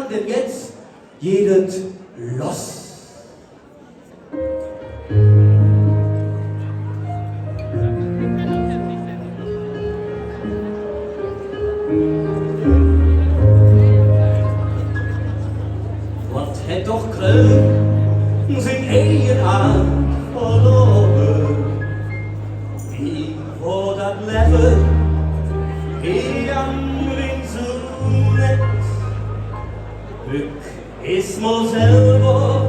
denn jetzt jedet los. Wat het toch kreeg, zijn eigen aan verloren. Wie voor dat leven, hij aanbrengt zo net. Glück ist mal selber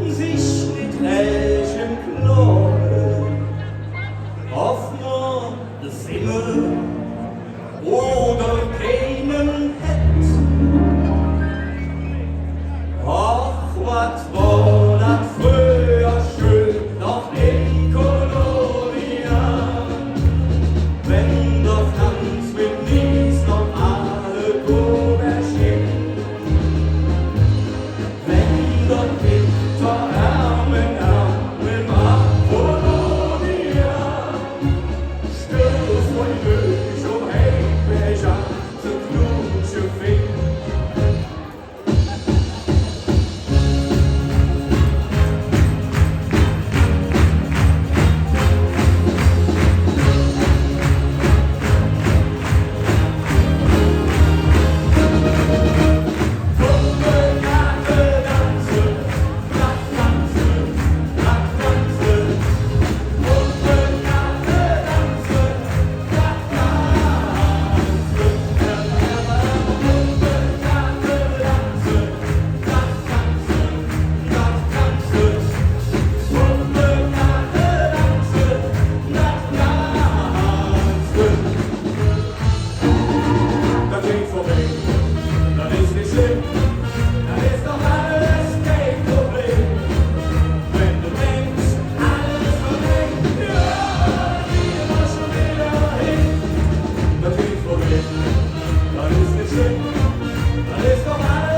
sich mit welchem Klonen auf nur das Himmel oder keinen hätt. Ach, was war das früher schön, noch in Kolonia, wenn doch ganz mit nichts noch alle Kurve steht. Dann ist nicht schlimm, dann ist doch alles